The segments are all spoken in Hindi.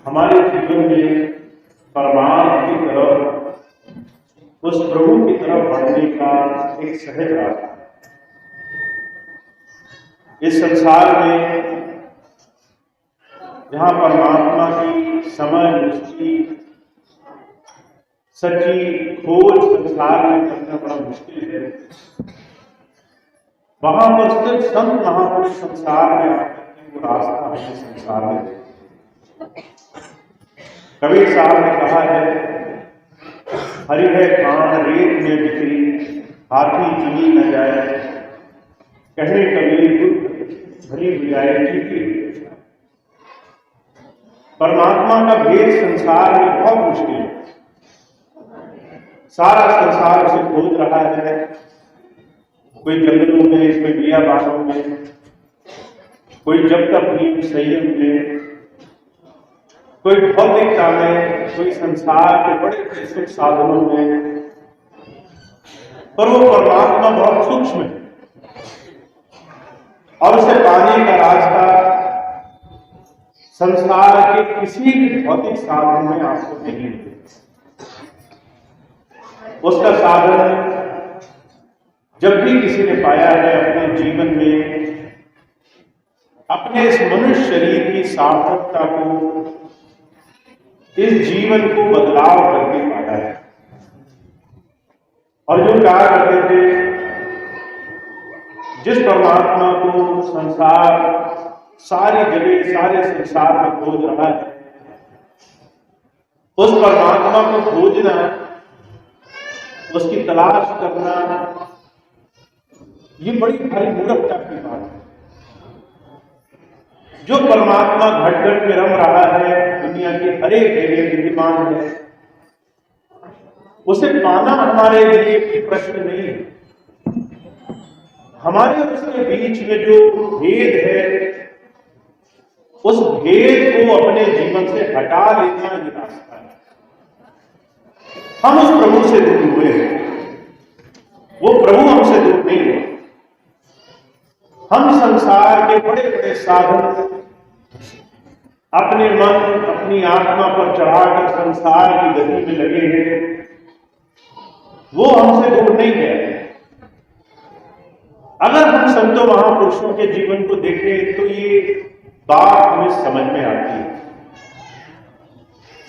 हमारे जीवन में परमार्थ की तरफ, उस प्रभु की तरफ बढ़ने का एक सहज रास्ता है। इस संसार में जहाँ परमात्मा की समय दृष्टि सच्ची खोज संसार में करना बड़ा मुश्किल है, वहां पर सिर्फ संत महापुरुष संसार में आकर के वो रास्ता हमें संसार में देते। कबीर साहब ने कहा है, हरि है कान रेत में बिखरी, हाथी चली न जाए, कहे कबीर दुख भरी बुझाए चीटी। परमात्मा का भेद संसार में बहुत मुश्किल है। सारा संसार उसे खोज रहा है, कोई जंगलों में, कोई बियाबानों में, कोई जब तक नींद संयम में, कोई भौतिकता में, कोई संसार के बड़े बड़े सुख साधनों में, पर वो परमात्मा बहुत सूक्ष्म है और उसे पाने का रास्ता संसार के किसी भी भौतिक साधन में आपको नहीं मिलेगा। उसका साधन जब भी किसी ने पाया है अपने जीवन में, अपने इस मनुष्य शरीर की सार्थकता को, इस जीवन को बदलाव करके पाया है। और जो कहा करते थे, जिस परमात्मा को संसार सारी जगह सारे संसार में खोज रहा है, उस परमात्मा को खोजना, उसकी तलाश करना, ये बड़ी भारी मूर्खता की बात है। जो परमात्मा घट घट में रम रहा है, दुनिया की हर एक जगह विद्यमान है, उसे पाना हमारे लिए कोई प्रश्न नहीं है। हमारे और उसके बीच में जो भेद है, उस भेद को अपने जीवन से हटा लेना ही रास्ता है। हम उस प्रभु से दूर हुए हैं, वो प्रभु हमसे दूर नहीं है। हम संसार के बड़े बड़े साधन अपने मन, अपनी आत्मा पर चढ़ाकर संसार की गति में लगे हैं, वो हमसे दूर नहीं गए। अगर हम संतों महापुरुषों के जीवन को देखें तो ये बात हमें समझ में आती है।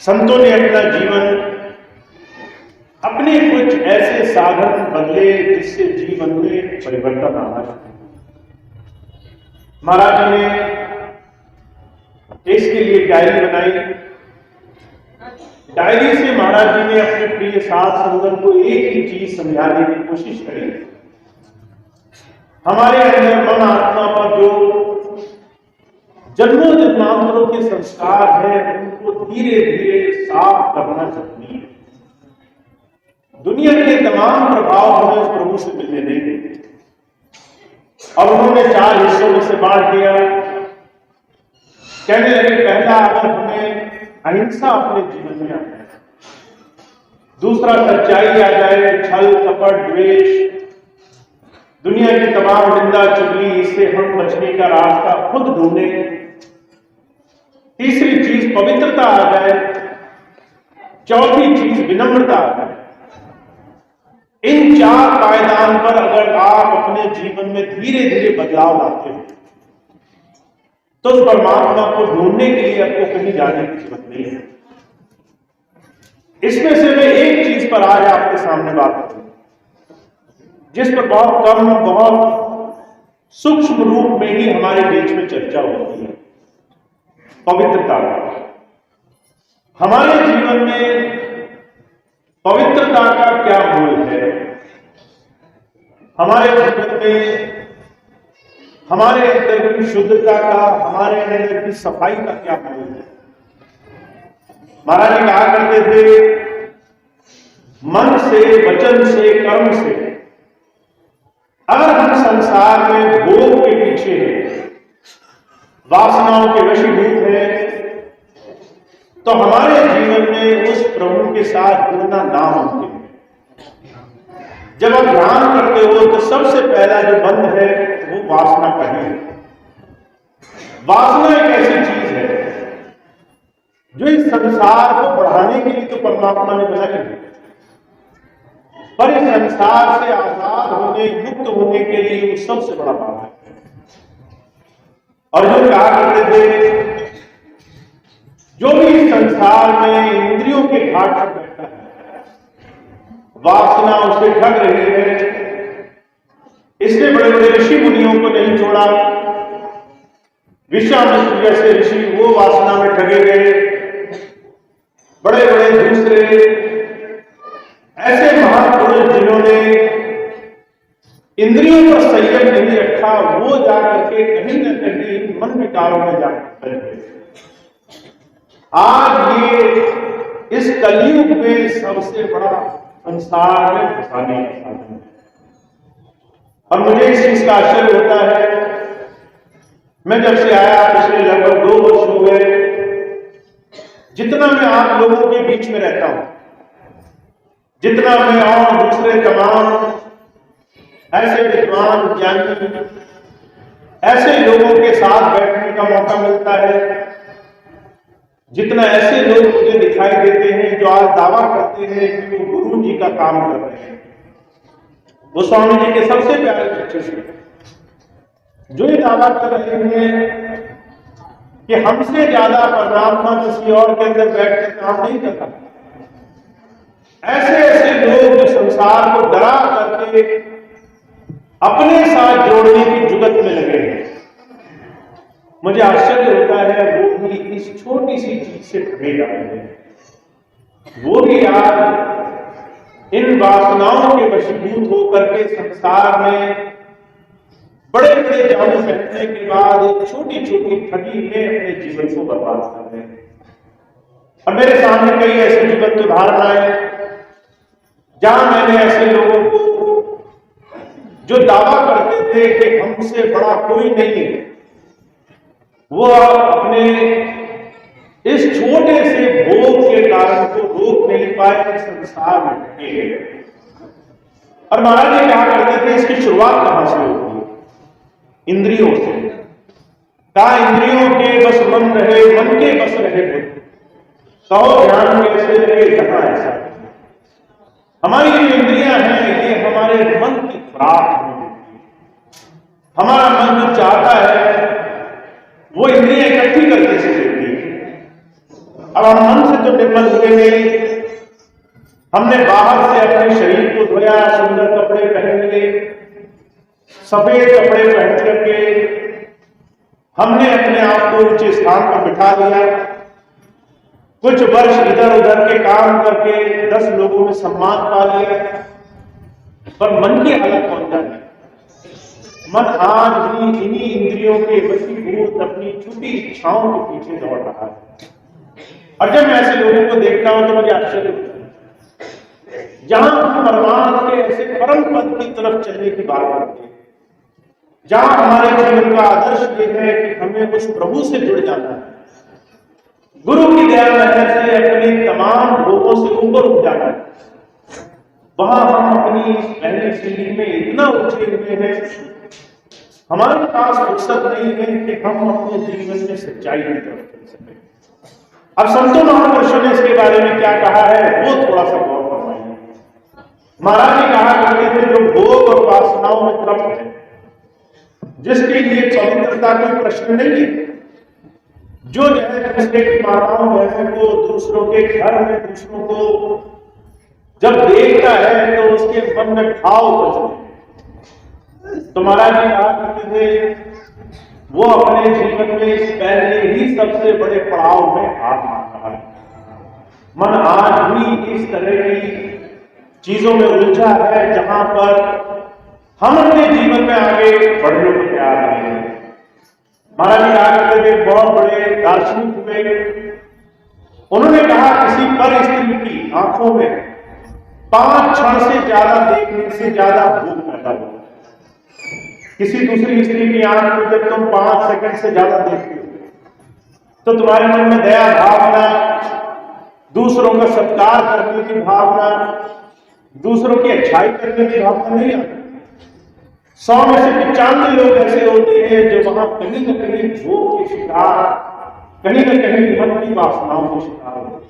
संतों ने अपना जीवन अपने कुछ ऐसे साधन बदले जिससे जीवन में परिवर्तन आना चाहिए। महाराज जी ने इसके लिए डायरी बनाई। डायरी से महाराज जी ने अपने प्रिय साथ संगत को एक ही चीज समझाने की कोशिश करी, हमारे अंदर मन आत्मा पर जो जन्मों जन्मांतरों के संस्कार है, उनको धीरे धीरे साफ करना जरूरी है। दुनिया के तमाम प्रभाव हमें उस प्रभु से मिलने देंगे। और उन्होंने 4 हिस्सों में से बांट दिया। कहने लगे, पहला, अगर हमें अहिंसा अपने जीवन में आ जाए, दूसरा सच्चाई आ जाए, छल कपट द्वेष, दुनिया की तमाम निंदा चुगली, इससे हम बचने का रास्ता खुद ढूंढें। तीसरी चीज पवित्रता आ जाए, चौथी चीज विनम्रता आ जाए। इन 4 पायदान पर अगर आप अपने जीवन में धीरे धीरे बदलाव लाते हो तो उस परमात्मा को ढूंढने के लिए आपको कहीं जाने की जरूरत नहीं है। इसमें से मैं एक चीज पर आज आपके सामने बात करूं, जिस पर बहुत कम, बहुत सूक्ष्म रूप में ही हमारे बीच में चर्चा होती है, पवित्रता। हमारे जीवन में पवित्रता का क्या मूल है? हमारे जीवन में हमारे अंदर की शुद्धता का, हमारे अंदर की सफाई का क्या मूल है? महाराज जी कहा करते थे, मन से, वचन से, कर्म से अगर हम संसार में भोग के पीछे हैं, वासनाओं के वशीभूत हैं, तो हमारे जीवन में उस प्रभु के साथ जुड़ना नामुमकिन है। जब आप ध्यान करते हो तो सबसे पहला जो बंध है वो वासना का ही है। वासना एक ऐसी चीज है जो इस संसार को बढ़ाने के लिए तो परमात्मा ने बनाया है, पर इस संसार से आजाद होने, मुक्त होने के लिए वो सबसे बड़ा बात है। और जो कहा करते थे, जो भी इस संसार में इंद्रियों के घाट पर बैठा है, वासना उसे ठग रही है, इसने बड़े बड़े ऋषि मुनियों को नहीं छोड़ा। विश्वामित्र जैसे ऋषि वो वासना में ठगे गए, बड़े बड़े दूसरे ऐसे महापुरुष जिन्होंने इंद्रियों पर संयम नहीं रखा, वो जाकर के कहीं न कहीं मन विकारों में जाकर आज ये इस कलयुग में सबसे बड़ा संसार में फंसाने का साधन है। और मुझे इस चीज का आश्चर्य होता है, मैं जब से आया पिछले लगभग 2 वर्ष हो गए, जितना मैं आप लोगों के बीच में रहता हूं, जितना मैं और दूसरे तमाम ऐसे विद्वान ज्ञानी ऐसे लोगों के साथ बैठने का मौका मिलता है, जितना ऐसे लोग मुझे दिखाई देते हैं जो आज दावा करते हैं कि वो गुरु जी का काम कर रहे हैं, वो स्वामी जी के सबसे प्यारे बच्चे से जो ये दावा कर रहे हैं कि हमसे ज्यादा परमात्मा किसी और के अंदर बैठ कर काम नहीं करता। ऐसे ऐसे लोग जो संसार को डरा करके अपने साथ जोड़ने की जुगत में लगे हैं, मुझे आश्चर्य होता है वो भी इस छोटी सी चीज से ठगे जा रहे हैं। वो भी आज इन वासनाओं के वशीभूत होकर के संसार में बड़े बड़े जादू फैलने के बाद एक छोटी छोटी ठगी में अपने जीवन को बर्बाद कर रहे हैं। और मेरे सामने कई ऐसे जीवंत उदाहरण जहां मैंने ऐसे लोगों को जो दावा करते थे कि हमसे बड़ा कोई नहीं है, वो अपने इस छोटे से भोग के कारण को रोक नहीं पाए, संसार में ठगे। और महाराज जी कहा करते थे इसकी शुरुआत कहां से होती है? इंद्रियों से। कहा इंद्रियों के बस मन रहे, मन के बस रहे बुद्धि, कहो ध्यान कैसे रहे जहां ऐसा। हमारी जो इंद्रियां हैं ये हमारे मन की खुराक है। हमारा मन जो चाहता है वो इंद्रियां इकट्ठी करके से देती है। अब हम मन से तो निर्मल हुए नहीं, हमने बाहर से अपने शरीर को धोया, सुंदर कपड़े पहन लिए, सफेद कपड़े पहन करके हमने अपने आप को ऊंचे स्थान पर बिठा लिया, कुछ वर्ष इधर उधर के काम करके 10 लोगों में सम्मान पा लिया, पर मन की हालत कौन जाने? मन आज भी इन्हीं इंद्रियों के वशीभूत अपनी छोटी इच्छाओं के पीछे दौड़ रहा है। और जब मैं ऐसे लोगों को देखता हूं तो मुझे आश्चर्य होता है। जहां हम परमात्मा के ऐसे परम पद की तरफ चलने की बात करते हैं, जहां हमारे जीवन का आदर्श ये है कि हमें उस प्रभु से जुड़ जाना है, गुरु की दया महर से अपने तमाम भोगों से ऊपर उठ जाना है, वहां हम अपनी पहली सीढ़ी में इतना ऊंचे हुए हैं, हमारे पास फुर्सत नहीं है कि हम अपने जीवन में सच्चाई की तरफ चल सकें। अब संतों महापुरुषों ने इसके बारे में क्या कहा है वो थोड़ा सा गौर फरमाइए। महाराज जी कहा करते थे जो भोग और वासनाओं में तृप्त है, जिसके लिए पवित्रता कोई प्रश्न नहीं है, जो दूसरे की माताओं बहनों को, दूसरों के घर में दूसरों को जब देखता है तो उसके मन में भाव बचते। तो महाराज जी कहा करते थे वो अपने जीवन में पहले ही सबसे बड़े पड़ाव में हाथ मार रहा है। मन आज भी इस तरह की चीजों में उलझा है जहां पर हम अपने जीवन में आगे बढ़ने को तैयार नहीं है। महाराज जी कहा करते थे, बहुत बड़े दार्शनिक हुए, उन्होंने कहा किसी पर स्त्री की आंखों में 5 क्षण से ज्यादा देखने से ज्यादा भूख पैदा होता है। किसी दूसरी स्त्री की आंख में जब तुम 5 सेकंड से ज्यादा देखते हो तो तुम्हारे मन में दया भावना, दूसरों का सत्कार करने की भावना, दूसरों की अच्छाई करने की भावना नहीं आती। 100 में से 95 लोग ऐसे होते हैं जो वहां कहीं न कहीं भोग के शिकार कहीं न कहीं मन की वासनाओं के शिकार हो।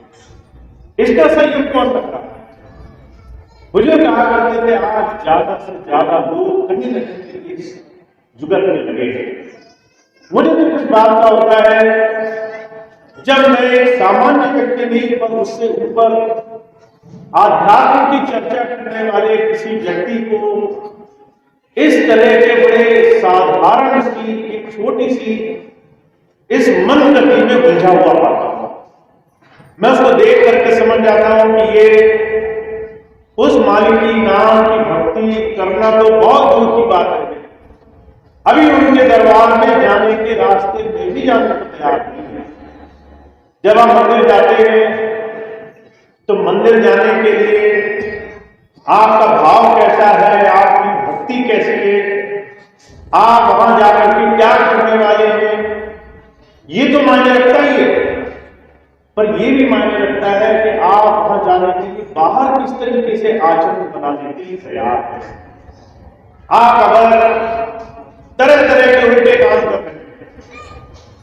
इसका संयोग कौन कर रहा है? मुझे कहा करते थे आज ज्यादा से ज्यादा लोग कहीं न कहीं इस जुगत में लगे हैं। मुझे तो कुछ बात का होता है जब मैं एक सामान्य व्यक्ति नहीं पर उससे ऊपर आध्यात्म की चर्चा करने वाले किसी व्यक्ति को इस तरह के बड़े साधारण सी एक छोटी सी इस मन गति में उलझा हुआ पाता हूं। मैं उसको देख करके समझ जाता हूं कि ये उस मालिक की नाम की भक्ति करना तो बहुत दूर की बात है, अभी उनके दरबार में जाने के रास्ते में भी जाने को तैयार नहीं है। जब आप मंदिर जाते हैं तो मंदिर जाने के लिए आपका भाव कैसा है, आपकी भक्ति कैसी है, आप वहां जाकर के क्या करने वाले हैं, ये तो मायने रखता ही है। पर यह भी मायने रखता है कि आप वहां जाने के लिए बाहर किस तरीके से आचरण बनाने के लिए तैयार हैं। आप अगर तरह तरह के उल्टे काम कर रहे हैं,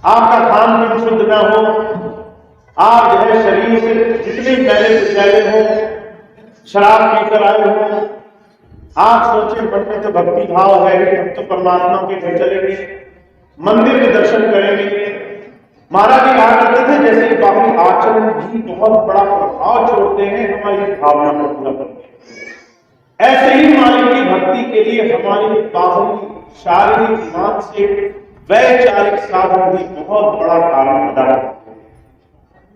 आपका खान पान शुद्ध ना हो, आप जो है शरीर से जितने पहले गुजरे हो, शराब पीकर आए हो, आप सोचे मन में तो भक्ति भाव है, हम तो परमात्मा के घर चलेंगे, मंदिर में दर्शन करेंगे। महाराज जी कहा करते थे जैसे बाकी आचरण भी बहुत बड़ा प्रभाव छोड़ते हैं हमारी भावना को पूरा करते हैं, ऐसे ही मालिक की भक्ति के लिए हमारी बाहरी शारीरिक मानसिक वैचारिक साधन भी बहुत बड़ा कारण अदा करते हैं।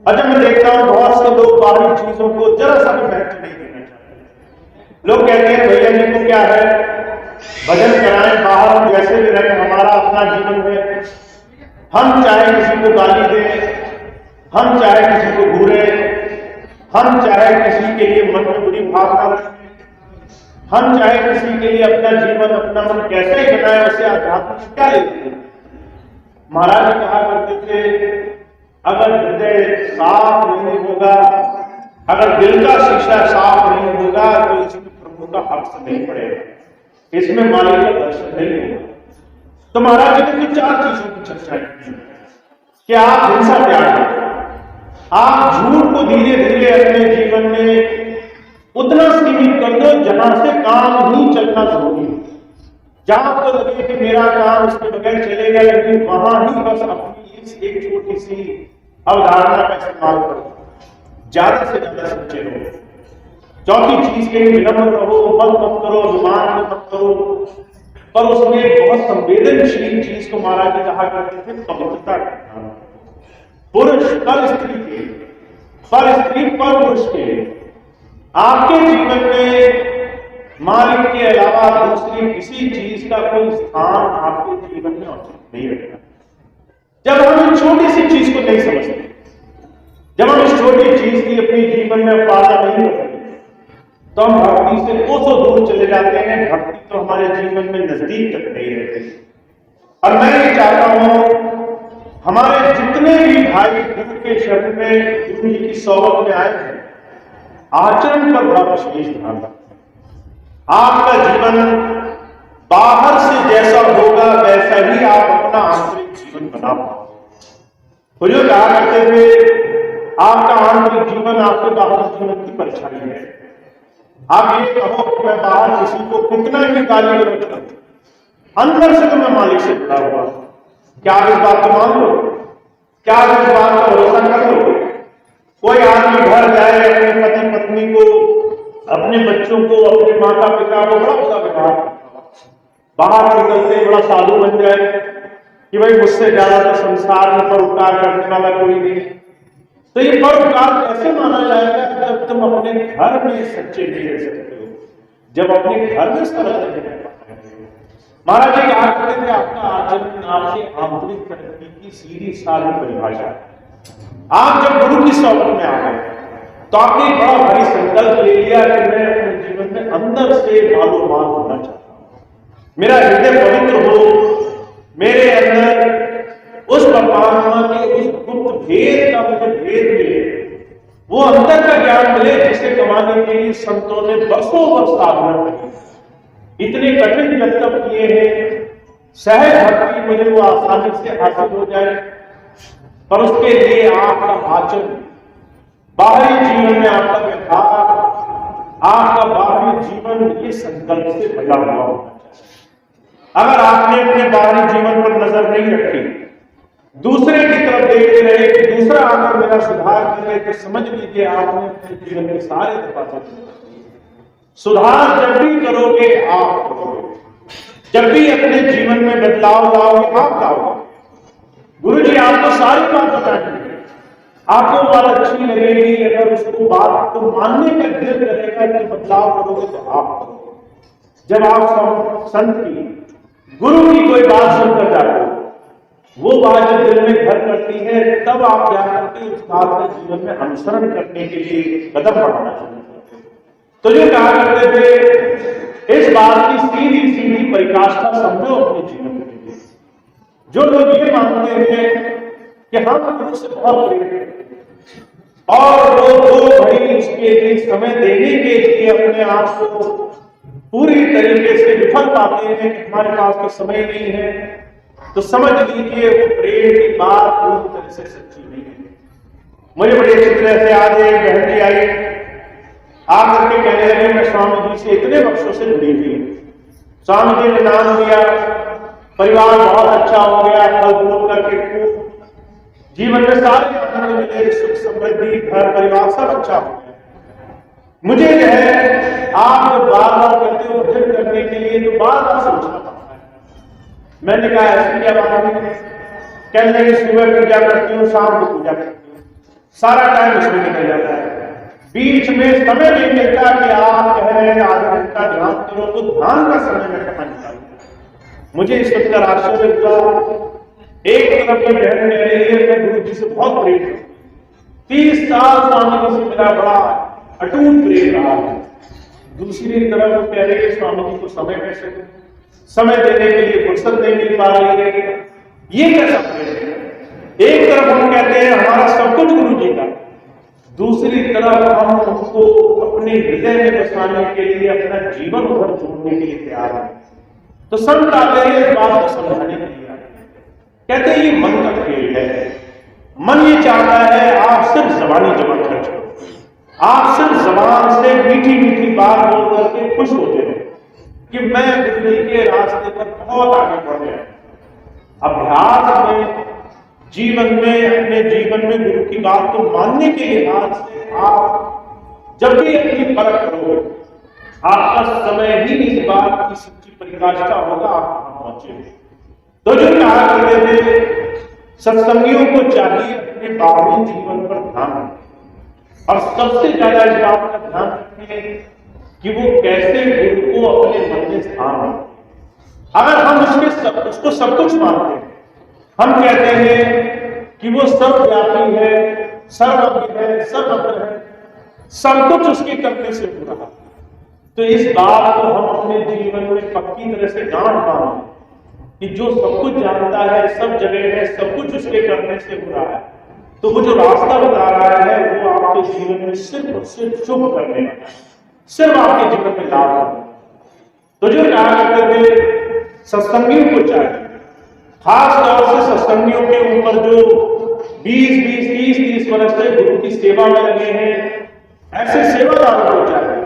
और जब मैं देखता हूं बहुत से लोग बाहरी चीजों को जरा सा भी महत्व नहीं देना चाहते। लोग कहते हैं भैया जी को क्या है, भजन कराएं, बाहर जैसे भी रहें, हमारा अपना जीवन है, हम चाहे किसी को गाली दें, हम चाहे किसी को घूरे, हम चाहे किसी के लिए मन में बुरी भावना रखें, हम चाहे किसी के लिए अपना जीवन अपना मन कैसे ही बनाए, उससे अध्यात्म से क्या लेते हैं। महाराज जी कहा करते थे अगर हृदय साफ नहीं होगा, अगर दिल का शीशा साफ नहीं होगा तो इसमें प्रभु का अक्स नहीं पड़ेगा, इसमें मालिक का दर्शन नहीं होगा। तो महाराज जी ने 4 चीजों की चर्चा की कि आप हिंसा त्याग करें, आप झूठ को धीरे धीरे अपने जीवन में उतना सीमित कर दो जहां से काम ही चलना जरूरी है। जहां आपको लगे कि मेरा काम इसके बगैर चलेगा, लेकिन वहां ही बस अपनी इस एक छोटी सी अवधारणा का इस्तेमाल करो, ज्यादा से ज्यादा सच्चे रहो। चौथी चीज के लिए विनम्र रहो, मत करो, अभिमान मत करो, पर उसमें बहुत संवेदनशील चीज को महाराज जी कहा करते थे पवित्रता करना। पुरुष पर स्त्री के, पर स्त्री पर पुरुष के, आपके जीवन में मालिक के अलावा दूसरी किसी चीज का कोई स्थान आपके जीवन में नहीं रखता। जब हम इस छोटी सी चीज को नहीं समझते, जब हम इस छोटी चीज की अपने जीवन में पालना नहीं करते, तो हम भक्ति से कोसों दूर चले जाते हैं। भक्ति तो हमारे जीवन में नजदीक तक नहीं रहती। और मैं ये चाहता हूं हमारे जितने भी भाई गुरु के शरण में गुरु जी की सोबत में आए हैं, आचरण पर बड़ा विशेष ध्यान रखें। आपका जीवन बाहर से जैसा होगा वैसा ही आप अपना आंतरिक जीवन बना पाओगे। जो कहा करते थे आपका आंतरिक जीवन आपके बाहर जीवन की परछाई है। आप ये कहो कि मैं बाहर किसी को कितना भी गाली करूं, अंदर से तो मैं मालिक से जुड़ा हुआ। क्या आप इस बात को मान लो? क्या आप इस बात का भरोसा कर लो? कोई आदमी घर जाए, अपने पति पत्नी को, अपने बच्चों को, अपने माता पिता को बड़ा बुरा व्यवहार करता, बाहर निकलते बड़ा साधु बन जाए कि भाई मुझसे ज्यादा तो संसार में परोपकार करने वाला कोई नहीं। तो ये परोपकार कैसे माना जाएगा जब तुम अपने घर में सच्चे नहीं रह सकते हो, जब अपने घर में सरल नहीं रह पाते हो। महाराज जी कहा करते थे आपका आचरण आपकी आंतरिक प्रकृति की सीधी साधी परिभाषा है। आप जब गुरु की सोबत में आ गए तो आपने एक बड़ा भारी संकल्प ले लिया कि मैं अपने जीवन में अंदर से मालो माल होना चाहता हूं, मेरा हृदय पवित्र हो, मेरे अंदर उस परमात्मा के उस गुप्त भेद का मुझे भेद मिले, वो अंतर का ज्ञान मिले जिसे कमाने के लिए संतों ने बरसों वर्ष साधना करी, इतने कठिन जप किए हैं, सहज भक्ति मुझे वो आसानी से हासिल हो जाए। पर उसके लिए आपका आचरण, बाहरी जीवन में आपका व्यवहार, आपका बाहरी जीवन ये संकल्प से भरा हुआ होना चाहिए। अगर आपने अपने बाहरी जीवन पर नजर नहीं रखी, दूसरे की तरफ देखते रहे कि दूसरा आकर मेरा सुधार करे, तो समझ लीजिए आपने अपने जीवन के सारे दरवाजे। सुधार जब भी करोगे आप करोगे, जब भी अपने जीवन में बदलाव लाओगे आप लाओगे। गुरु जी आपको सारी बात बताएंगे, आपको बात अच्छी लगेगी, अगर उसको बात को मानने का दिल करेगा कि बदलाव करोगे तो आप करोगे। जब आप संत की, गुरु की कोई बात सुनकर जाते हो, वो बात जब दिल में घर करती है, तब आप क्या करते उस बात के जीवन में अनुसरण करने के लिए कदम बढ़ाना शुरू करते। तो जो कहा करते थे, इस बात की सीधी सीधी परिकाष्ठा समझो अपने जीवन में। जो लोग ये मानते हैं कि हम गुरु से बहुत प्रेम हैं और वो दो भाई उसके लिए समय देने के लिए अपने आप को पूरी तरीके से विफल पाते हैं कि हमारे पास तो समय नहीं है, तो समझ लीजिए वो प्रेम की बात पूरी तरह से सच्ची नहीं है। मुझे बड़ी अच्छी तरह से आज एक बहन जी आई, आकर के कहने लगे मैं स्वामी जी से इतने वर्षों से जुड़ी हुई हूं, स्वामी जी ने नाम दिया, परिवार बहुत अच्छा हो गया, फल फूल करके खूब जीवन में सारे आनंद मिले, सुख समृद्धि, घर परिवार सब अच्छा हो गया। मुझे जो है आप जब बार बार करते हो भजन करने के लिए तो बार बार सोचना पड़ता है। मैंने कहा ऐसी क्या बात है? कहने लगे सुबह पूजा करती हूँ, शाम को पूजा करती हूँ, सारा टाइम उसमें निकल जाता है, बीच में समय नहीं मिलता कि आप कह रहे हैं आधा घंटा ध्यान करो, तो ध्यान का समय में कहाँ निकालू। मुझे इस सुनकर आश्चर्य हुआ। एक तरफ में बहन कह रही है मैं गुरु जी से बहुत प्रेम हूं, 30 साल स्वामी जी से मेरा बड़ा अटूट प्रेम रहा है। दूसरी तरफ वो कह रही है स्वामी जी को समय कैसे दूं, समय देने के लिए फुर्सत नहीं मिल पा रही है, ये कैसा प्रेम है? एक तरफ हम कहते हैं हमारा सब कुछ गुरु जी का, दूसरी तरफ हम उसको अपने हृदय में बसाने के लिए अपना जीवन उधर जोड़ने के लिए तैयार हैं। तो संत आते हैं इस बात को समझाने के लिए, कहते हैं ये मन का खेल है। मन ये चाहता है आप सिर्फ जबानी जमा खर्च करो, आप सिर्फ जबान से मीठी मीठी बात बोल करके खुश होते हैं कि मैं गुरु जी के रास्ते पर बहुत आगे बढ़ गया। अभ्यास में, जीवन में, अपने जीवन में गुरु की बात को मानने के लिहाज से आप जब भी अपनी परख करोगे, आपका समय ही इस बात की सच्ची परिकाष्ठा होगा आप पहुंचेंगे। तो जो कहा करते थे सत्संगियों को चाहिए अपने बाहरी जीवन पर ध्यान रखें और सबसे ज्यादा इस बात का ध्यान रखें कि वो कैसे गुरु को अपने मन में स्थान रखें। अगर हम उसको सब कुछ मानते हैं, हम कहते हैं कि वो सर्वव्यापी है, सर्वज्ञ है, सर्वत्र है, सब कुछ उसके करने से हो रहा, तो इस बात को हम अपने जीवन में पक्की तरह से गांठ बांधें कि जो सब कुछ जानता है, सब जगह है, सब कुछ उसके करने से हो रहा है, तो वो जो रास्ता बता रहा है वो आपके जीवन में सिर्फ और सिर्फ शुभ करने वाला है, सिर्फ आपके जीवन में लाभ होगा। तो जो कहा करते थे सत्संगियों को चाहिए, खास तौर से सत्संगियों के ऊपर जो 20-20, 30-30 वर्ष से गुरु की सेवा में लगे हैं, ऐसे सेवादारों को चाहिए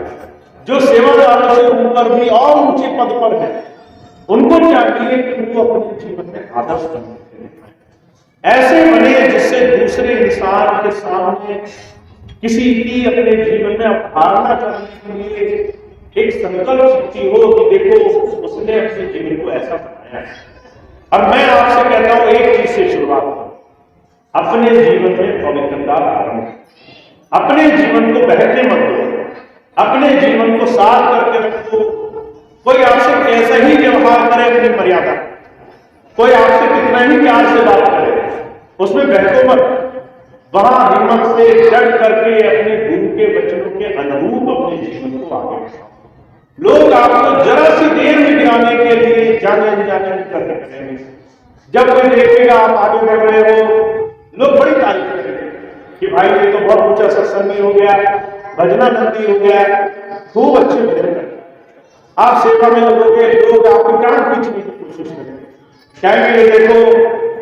जो सेवादारों से ऊपर भी और ऊंचे पद पर है, उनको चाहिए कि वो अपने जीवन में आदर्श बने, ऐसे बने जिससे दूसरे इंसान के सामने किसी की अपने जीवन में अवधारणा करने के लिए एक संकल्प शक्ति हो कि देखो उसने अपने जीवन को ऐसा बनाया है। और मैं आपसे कहता हूं एक चीज से शुरुआत करो, अपने जीवन में पवित्रता धारण, अपने जीवन को बहकने मत दो, अपने जीवन को साफ करके रखो। कोई आपसे कैसा ही व्यवहार करे अपनी मर्यादा, कोई आपसे कितना ही प्यार से बात करे उसमें बहको मत, वहां हिम्मत से डट करके अपने गुरु के वचनों के अनुरूप अपने जीवन को आगे बढ़ाओ। लोग आपको जरा सी देर में गिराने के लिए जाने करते रहेंगे, जब कोई देखेगा आप आगे बढ़ रहे हो लोग बड़ी तारीफ करेंगे कि भाई ये तो बहुत ऊंचा सत्संगी हो गया, भजनानंदी हो गया, खूब अच्छे भजन करते। आप सेवा में लगोगे, लोग आपकी टांग खींचने की कोशिश करेंगे, कहेंगे देखो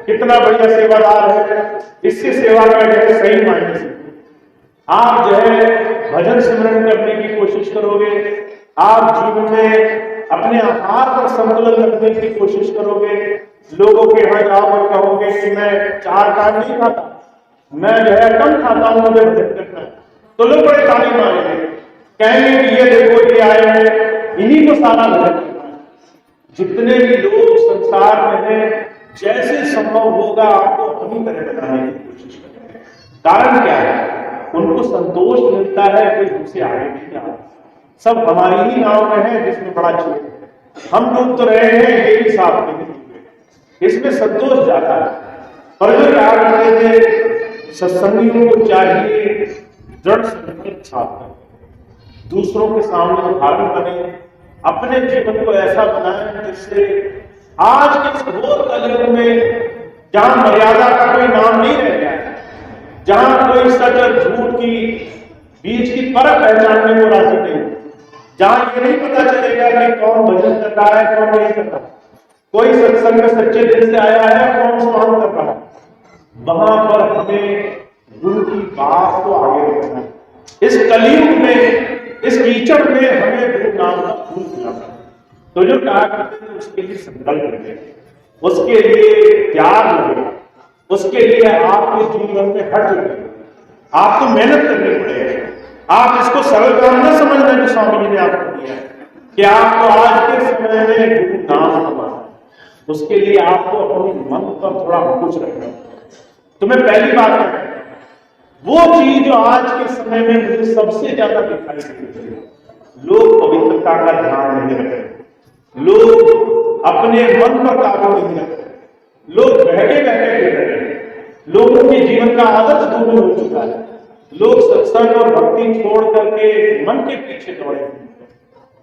कितना बढ़िया सेवादार है, इससे सेवा का जो है सही मायने से आप जो है भजन सिमरन करने की कोशिश करोगे, आप जीवन में अपने आहार पर संतुलन रखने की कोशिश करोगे। लोगों के यहाँ जाओ और कहोगे कि मैं 4 टाइम नहीं खाता, मैं जो है कम खाता हूं, मुझे भजन करना है, तो लोग बड़े ताली मारेंगे, कहेंगे कि ये देखो ये आए हैं, इन्हीं को सारा भजन करना है। जितने भी लोग संसार में हैं, जैसे संभव होगा आपको अपनी तरह बनाने की कोशिश करेंगे। कारण क्या है? उनको संतोष मिलता है कि हमसे आगे नहीं आ रहा, सब हमारी ही नाव में है जिसमें बड़ा छेद है, हम डूब तो रहे हैं, ये भी साथ में नहीं, इसमें संतोष जाता है। पर जो क्या करते थे, सत्संगियों को चाहिए दृढ़ संकल्प साथ में, दूसरों के सामने उदाहरण बने, अपने जीवन को ऐसा बनाएं जिससे आज के इस घोर कलयुग में जहां मर्यादा का कोई नाम नहीं रह गया है, जहां कोई सच और झूठ की बीच की परख पहचानने को राजी नहीं, जहां ये नहीं पता चलेगा कि कौन भजन कर रहा है कौन नहीं कर रहा, कोई सत्संग में सच्चे दिल से आया है कौन स्नान कर रहा है, वहां पर हमें गुरु की बात को आगे रखना है। इस कलयुग में, इस कीचड़ में हमें गुरु नाम का फूल खिलाना है। तो जो कहा करते थे उसके लिए संकल्प लगे, उसके लिए त्याग लगे, उसके लिए आपके जीवन में हट लगे, आपको मेहनत करनी पड़ेगी। आप इसको सरल काम न समझना जो स्वामी जी ने आपको दिया है कि आपको आज के समय में गुरु नाम करना, उसके लिए आपको अपने मन पर थोड़ा अंकुश रखना है। तो मैं पहली बात कहता हूं, वो चीज जो आज के समय में मुझे सबसे ज्यादा दिखाई देती है, लोग पवित्रता का ध्यान नहीं रखते, लोग अपने मन पर काबू नहीं रखते, लोग बहके बहके गिर रहे हैं, लोगों के जीवन का आदर्श दूर हो चुका है, लोग सत्संग और भक्ति छोड़ करके मन के पीछे दौड़े।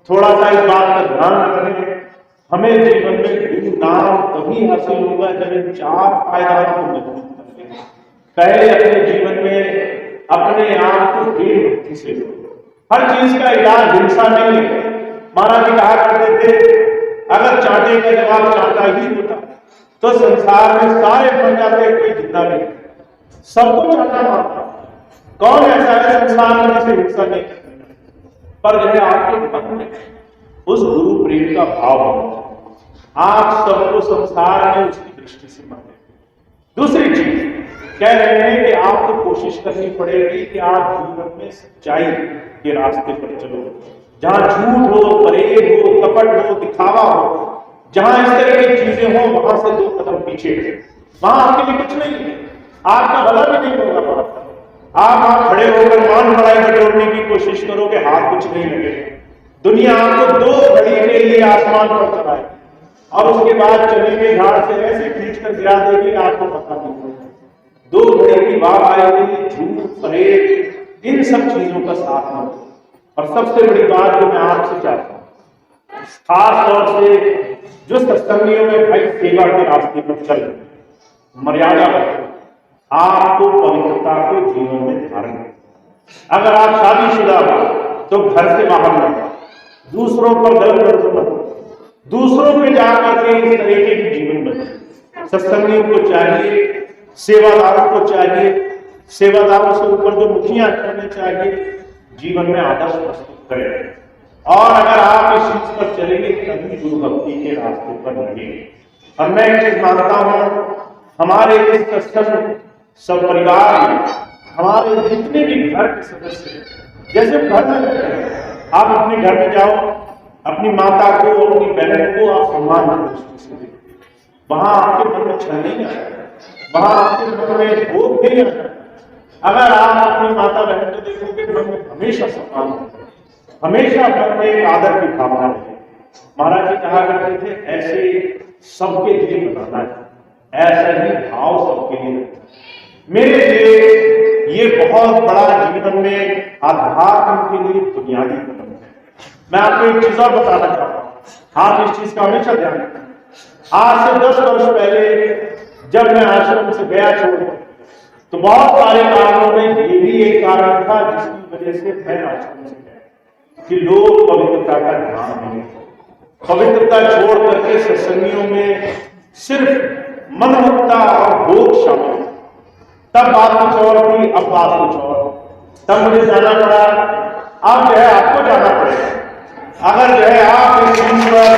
थोड़ा सा इस बात का ध्यान रखें, हमें जीवन में गुरु नाम तभी हासिल होगा जब इन 4 पायदानों को मजबूत कर लें। पहले अपने जीवन में अपने आप को प्रेम भक्ति से लो। हर चीज का इलाज हिंसा नहीं है। महाराज जी कहा करते थे, अगर चांटे का जवाब चांटा ही होता तो संसार में सारे बन जाते, कोई जिंदा नहीं, सबको चांटा मारता। कौन ऐसा है संसार में जिसे हिंसा नहीं करता? पर जो है आपके मन में उस गुरु प्रेम का भाव होना, आप सबको संसार में उसकी दृष्टि से माने। दूसरी चीज कह रहे हैं कि आपको कोशिश करनी पड़ेगी कि आप जीवन में सच्चाई के रास्ते पर चलो, जहां झूठ हो, परहेज हो, कपट हो, दिखावा हो, जहां इस तरह की चीजें हो, वहां से 2 कदम पीछे, वहां आपके लिए कुछ नहीं है, आपका भला भी नहीं होगा। आप खड़े होकर मान बढ़ाई बटोरने की कोशिश करोगे, हाथ कुछ नहीं लगेगा। दुनिया आपको 2 घड़ी के लिए आसमान पर चलाए और उसके बाद चलेंगे झाड़ से ऐसे खींच कर गिरा देगी, आपको पता नहीं होगा। 2 घड़ी की बात आएगी, झूठ, परहेज, इन सब चीजों का साथ में। और सबसे बड़ी बात जो मैं आपसे चाहता हूं, खास तौर से जो सत्संगियों में भाई सेवा के रास्ते पर चल रहे, मर्यादा रखो, आपको पवित्रता को जीवन में धारण करें। अगर आप शादीशुदा हो तो घर से बाहर न जाओ, दूसरों पर गलत मत, दूसरों पे जाकर के इस तरीके की जीवन बने। सत्संगियों को चाहिए, सेवादारों को चाहिए, सेवादारों से ऊपर जो मुखिया करने चाहिए, जीवन में आदर्श प्रस्तुत करें। और अगर आप इस चीज पर चलेंगे तभी गुरु भक्ति के रास्ते पर लगेंगे। और मैं एक चीज मानता हूं, हमारे इस सत्संग सब परिवार में हमारे जितने भी घर के सदस्य हैं, जैसे घर में रहते हैं, आप अपने घर में जाओ, अपनी माता को, अपनी बहन को आप सम्मान दृष्टि से देखिए, वहां आपके मन में छल नहीं आता, वहां आपके मन में भोग नहीं आता। अगर आप अपनी माता बहन को देखोगे, मन में हमेशा सम्मान होगा, हमेशा मन में एक आदर की भावना रहेगी। महाराज जी कहा करते थे, ऐसे सबके लिए बनाना है, ऐसा ही भाव सबके लिए रखना। मेरे लिए ये बहुत बड़ा जीवन में आध्यात्म के लिए बुनियादी कदम है। मैं आपको एक चीज और बताना चाहता हूं, आप इस चीज का हमेशा ध्यान रखें। आज से 10 वर्ष पहले जब मैं आश्रम से गया छोड़, तो बहुत सारे कारणों में ये भी एक कारण था जिसकी वजह से मैं आश्रम से गया, कि लोग पवित्रता का ध्यान नहीं, पवित्रता छोड़ करके सत्संगियों में सिर्फ मनमुक्ता और भोग शामिल। तब बात कुछ और थी, अब बात कुछ और। तब मुझे जाना पड़ा। अब जो है आपको जाना पड़ेगा। अगर जो है आप इस चीज पर,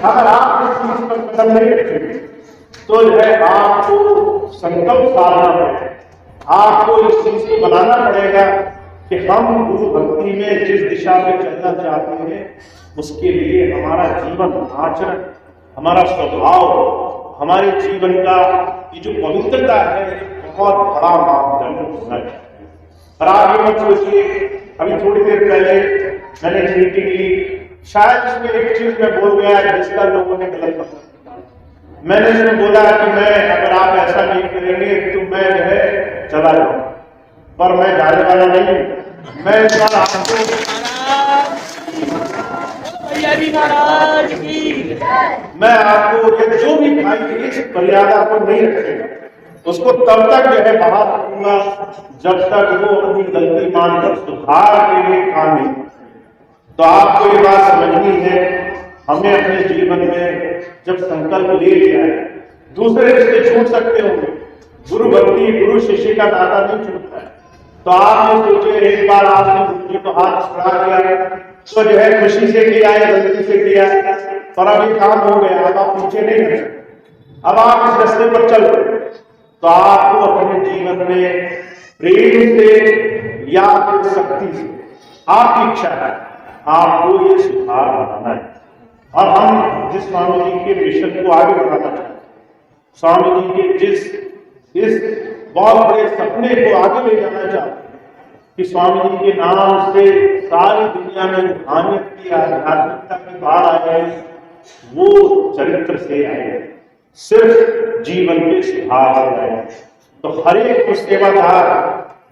अगर आप इस चीज पर कदम नहीं रखेंगे तो जो है आपको संकल्प साधना पड़ेगा। आपको इस चीज को बनाना पड़ेगा कि हम गुरु भक्ति में जिस दिशा में चलना चाहते हैं उसके लिए हमारा जीवन आचरण, हमारा स्वभाव, हमारे जीवन का ये जो पवित्रता है बहुत बड़ा मापदंड होना चाहिए। और आप ये मत सोचिए, अभी थोड़ी देर पहले मैंने मीटिंग ली, शायद इसमें एक चीज मैं बोल गया जिसका लोगों ने गलत पकड़ा। मैंने इसमें बोला कि मैं, अगर आप ऐसा नहीं करेंगे तो मैं जो है चला जाऊं, पर मैं जाने वाला नहीं हूं। मैं इस बार आपको, मैं आपको ये जो भी खाई इस मर्यादा को नहीं रखेगा उसको तब तक जो है बाहर रखूंगा जब तक वो अपनी गलती मानकर सुधार के लिए काम नहीं। तो आपको ये बात समझनी है, हमें अपने जीवन में जब संकल्प ले लिया है, दूसरे रिश्ते छूट सकते होंगे, गुरु भक्ति गुरु शिष्य का नाता नहीं छूटता है। तो आपने सोचे एक बार आपने गुरु जी को हाथ पकड़ा दिया तो जो है खुशी से किया या गलती से किया, पर अब ये काम हो गया, अब आप पीछे नहीं रह सकते, अब आप इस रास्ते पर चल रहे। तो आपको अपने जीवन में प्रेम से या फिर शक्ति से, आपकी इच्छा है, आपको ये सुधार बनाना है। और हम जिस स्वामी जी के मिशन को आगे बढ़ाना चाहते हैं, स्वामी जी के जिस इस बहुत बड़े सपने को आगे ले जाना चाहते हैं कि स्वामी जी के नाम से सारी दुनिया में रूहानियत की, आध्यात्मिकता की बाढ़ आ जाए, वो चरित्र से आए, सिर्फ जीवन के सुधार से आए। तो हर एक उस सेवादार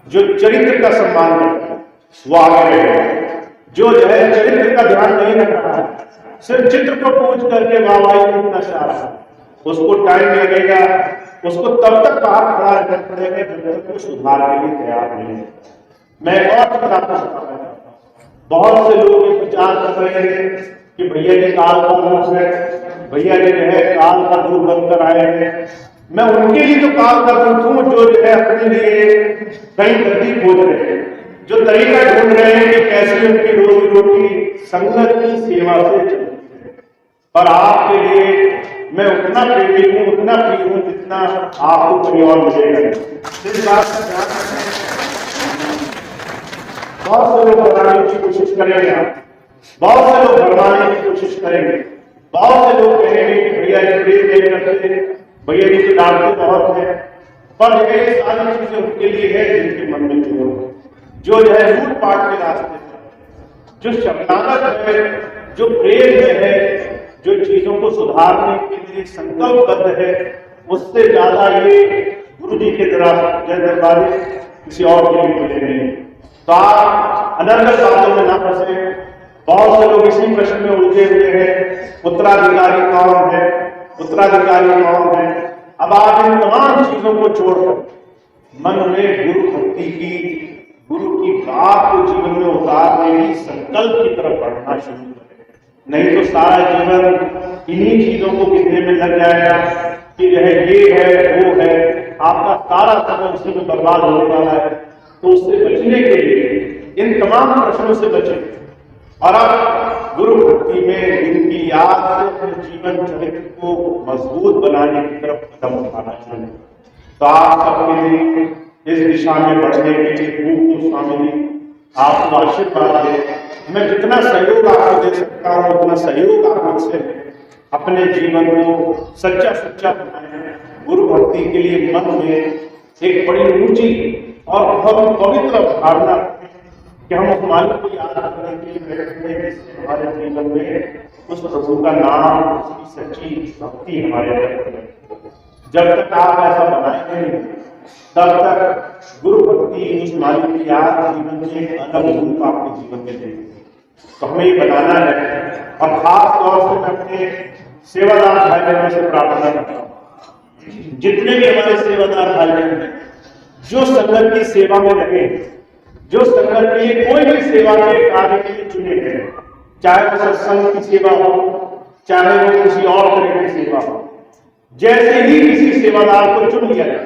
जो चरित्र का सम्मान करता है वो आगे रहेगा। जो है चरित्र का ध्यान नहीं रख रहा है, सिर्फ चित्र को पूछ करके वाहवाही करना चाह रहा है, उसको टाइम लगेगा, उसको तब तक बाहर खड़ा रहना पड़ेगा जब तक वो सुधार के लिए तैयार नहीं है। मैं और चीज आपको बताना चाहता हूँ, बहुत से लोग ये विचार कर रहे हैं कि भैया जी काल का रूप है, भैया जी जो है काल का रूप बनकर आए हैं। मैं उनके लिए तो काल का रूप हूँ जो है अपने लिए कई गति खोज रहे हैं, जो तरीका ढूंढ रहे हैं कि कैसे उनकी रोजी रोटी संगत की सेवा से चलती है। पर आपके लिए मैं उतना प्रेमी हूँ, उतना प्रिय हूँ जितना आपको कोई और मिलेगा। इस बात का ध्यान रखें। बहुत से लोग बनाने की कोशिश करेंगे, बहुत से लोग बनवाने की कोशिश करेंगे, बहुत से लोग कहेंगे कि भैया जी प्रेम नहीं करते, भैया जी तो डांटते बहुत है। पर ये सारी चीजें उनके लिए है जिनके मन में जो है लूटपाट के रास्ते पर, जो शब्दानक है, जो प्रेम है, जो चीजों को सुधारने के लिए संकल्पबद्ध है, उससे ज्यादा ये गुरु जी के दरबार किसी और के लिए मिले नहीं। तो आप अनर्गल बातों में ना फंसे। बहुत से लोग इसी प्रश्न में उलझे हुए हैं, उत्तराधिकारी कौन है, उत्तराधिकारी कौन है। अब आप इन तमाम चीजों को छोड़कर मन में गुरु भक्ति की, गुरु की बात को जीवन में उतारने की संकल्प की तरफ बढ़ना शुरू करें। नहीं तो सारा जीवन इन्हीं चीजों को गिनने में लग जाएगा कि जो है ये है वो है, आपका सारा समय उसी में बर्बाद होने वाला है। तो उससे बचने के लिए इन तमाम प्रश्नों से बचें और आप गुरु भक्ति में इनकी याद से अपने जीवन चरित्र को मजबूत बनाने की तरफ कदम उठाना चाहिए। तो आप सबके लिए इस दिशा में बढ़ने के लिए खूब स्वामी जी आपको आशीर्वाद दे। मैं जितना सहयोग आपको दे सकता हूँ उतना सहयोग आप मुझसे अपने जीवन को सच्चा सच्चा बनाए। गुरु भक्ति के लिए मन में एक बड़ी ऊंची और बहुत पवित्र भावना कि हम उस मालिक को याद करने के लिए बैठे हैं जिससे हमारे जीवन में उस प्रभु का नाम, उसकी सच्ची भक्ति हमारे अंदर। जब तक आप ऐसा बनाएंगे नहीं तब तक गुरु भक्ति उस मालिक की याद जीवन में एक अलग रूप आपके जीवन में देगी। तो हमें ये बनाना है। और खास तौर से मैं अपने सेवादार भाई बहनों से प्रार्थना करता हूँ, जितने भी हमारे सेवादार भाई बहन हैं जो संगत की सेवा में लगे, जो संगत के कोई भी सेवा के कार्य के लिए चुने गए, चाहे वो सत्संग की सेवा हो, चाहे वो किसी और तरह की सेवा हो। जैसे ही किसी सेवादार को चुन लिया जाए,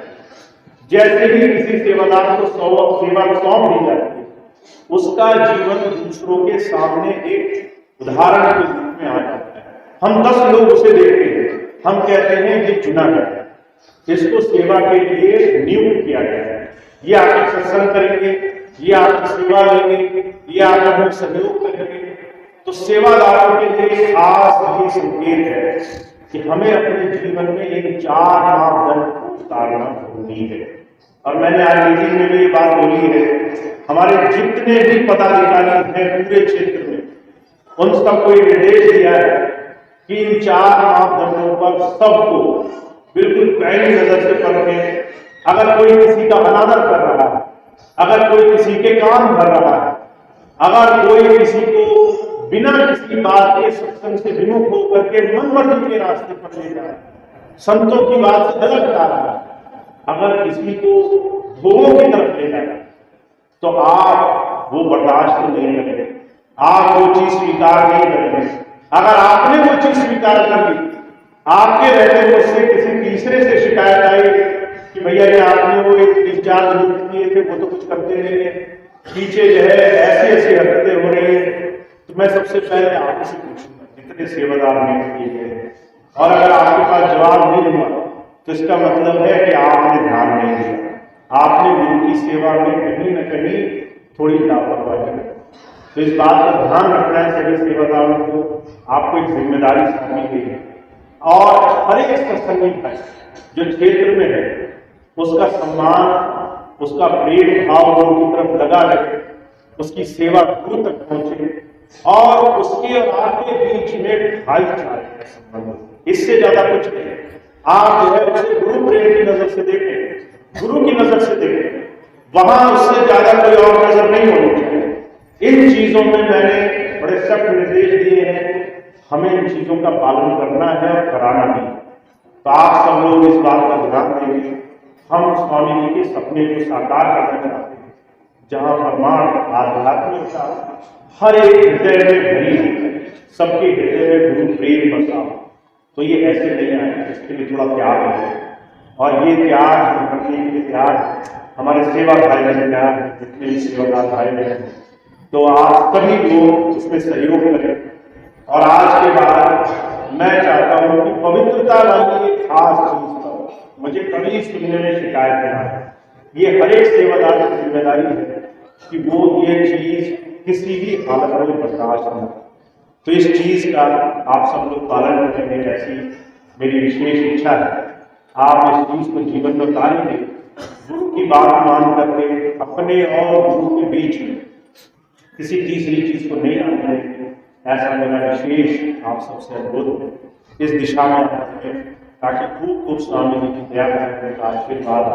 जैसे ही किसी सेवादार को सेवा सौंप दी जाती है, उसका जीवन दूसरों के सामने एक उदाहरण के रूप में आ जाता है। हम 10 लोग उसे देखते हैं, हम कहते हैं ये चुना गया है, इसको सेवा के लिए नियुक्त किया गया है, ये आके सत्संग करेंगे, ये आके सेवा लेंगे, ये आके हम सहयोग करेंगे। तो सेवादारों के लिए खास ये संकेत है कि हमें अपने जीवन में इन 4 मापदंड को उतारना जरूरी है। और मैंने आज मीटिंग में भी ये बात बोली है, हमारे जितने भी पदाधिकारी हैं पूरे क्षेत्र में, उन सबको ये निर्देश दिया है कि इन 4 मापदंडों पर सबको बिल्कुल पहली नजर से परखें। अगर कोई किसी का अनादर कर रहा है, अगर कोई किसी के काम कर रहा है, अगर कोई किसी को बिना किसी बात के सत्संग से विमुख होकर के मनमर्जी के रास्ते पर ले जा रहा है, संतों की बात से अलग जा रहा है, अगर किसी को भोगों की तरफ ले जाए, तो आप वो बर्दाश्त नहीं करेंगे, आप वो चीज स्वीकार नहीं करेंगे। अगर आपने वो चीज स्वीकार कर ली, आपके रहते उससे किसी तीसरे से शिकायत आई कि भैया जी आपने वो एक 3-4 नियुक्त किए थे, वो तो कुछ करते नहीं है, पीछे जो है ऐसी ऐसी हरकतें हो रही है, तो मैं सबसे पहले आपसे पूछूंगा जितने सेवादार नियुक्त किए गए, और अगर आपके पास जवाब नहीं हुआ तो इसका मतलब है कि आपने ध्यान नहीं दिया, आपने गुरु की सेवा में कहीं न कहीं थोड़ी लापरवाही की। तो इस बात का ध्यान रखना है सभी सेवादारों को, आपको एक जिम्मेदारी सौंपी गई है। और हर एक सत्संगी भाई जो क्षेत्र में है, उसका सम्मान, उसका प्रेम भाव गुरु की तरफ लगा रहे, उसकी सेवा गुरु तक पहुंचे, और उसके और आपके बीच में भाईचारे का संबंध, इससे ज्यादा कुछ नहीं। आप जो है उसे गुरु प्रेम की नजर से देखें, गुरु की नजर से देखें, वहां उससे ज्यादा कोई और नजर नहीं होनी चाहिए। इन चीजों में मैंने बड़े सख्त निर्देश दिए हैं, हमें इन चीजों का पालन करना है और कराना भी। तो आप सब लोग इस बात का ध्यान देंगे। हम स्वामी जी के सपने को साकार करना चाहते हैं, जहां परमार्थ आध्यात्मिकता हर एक हृदय में भरी है, सबके हृदय में गुरु प्रेम बसा हो। तो ये ऐसे नहीं आए, इसके लिए थोड़ा त्याग है, और ये त्याग करने के लिए त्याग हमारे सेवा भाई बहन त्याग, जितने भी सेवादार भाई बहन, तो आप सभी लोग इसमें सहयोग करें। और आज के बाद मैं चाहता हूं कि पवित्रता वाली एक खास चीज पर मुझे कभी सुनने में शिकायत नहीं आए। ये हर एक सेवादार की जिम्मेदारी है कि वो ये चीज किसी भी हालत में बर्दाश्त न। तो इस चीज का आप सब लोग पालन करेंगे, ऐसी मेरी विशेष इच्छा है। आप इस चीज को जीवन में उतारेंगे, गुरु की बात मान करके अपने और गुरु के बीच में किसी तीसरी चीज को नहीं आने देंगे, ऐसा मेरा विशेष आप सबसे अनुरोध है। इस दिशा में ताकि खूब खूब स्वामी जी की दया करने का आशीर्वाद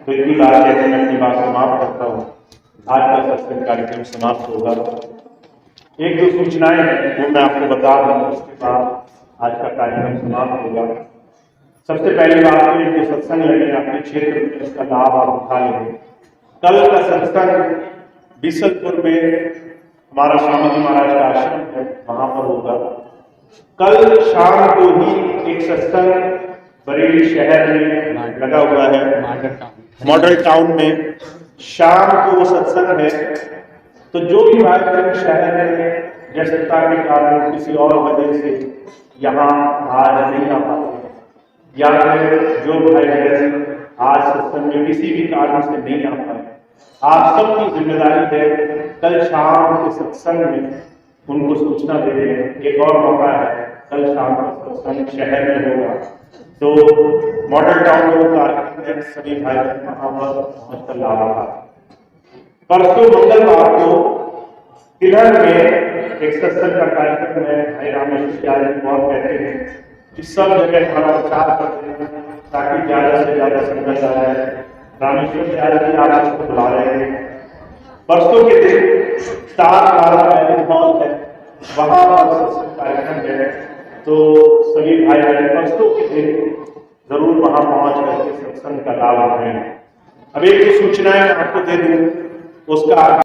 तो इतनी बात कहते मैं अपनी बात समाप्त करता हूँ। आज का सत्संग कार्यक्रम समाप्त होगा। एक दो सूचनाएं हैं वो मैं आपको बता दूं, उसके बाद आज का कार्यक्रम समाप्त होगा। सबसे पहली बात तो ये जो सत्संग लगे अपने क्षेत्र में, इसका लाभ आप उठा लेंगे। कल का सत्संग बीसलपुर में हमारा स्वामी जी महाराज का आश्रम है, वहां पर होगा। कल शाम को ही एक सत्संग बरेली शहर में लगा हुआ है, मॉडल टाउन में शाम को वो सत्संग है। तो जो भी भाई शहर में व्यस्तता के कारण किसी और वजह से यहाँ आज नहीं आ पाते, या फिर जो भाई आज सत्संग में किसी भी कारण से नहीं आ पाए, आप सबकी जिम्मेदारी है कल शाम के सत्संग में उनको सूचना दे दें। एक और मौका है, कल शाम का सत्संग शहर में होगा, तो मॉडल टाउन में होगा, सभी भाई वहां पर पहुंचकर लाभ होगा। परसों मंगलवार को तिलहर में एक सत्संग का कार्यक्रम है। भाई रामेश्वर यादव बहुत कहते हैं कि सब जगह हमारा प्रचार करते हैं ताकि ज्यादा से ज्यादा संगत आए। रामेश्वर यादव जी आप सबको बुला रहे हैं। परसों के दिन स्टार मैरिज हॉल है, वहां पर सत्संग कार्यक्रम है, तो सभी भाई बहन परसों के दिन जरूर वहां पहुंच करके सत्संग का लाभ उठाएं। अब एक जो सूचनाएं आपको दे दूं उसका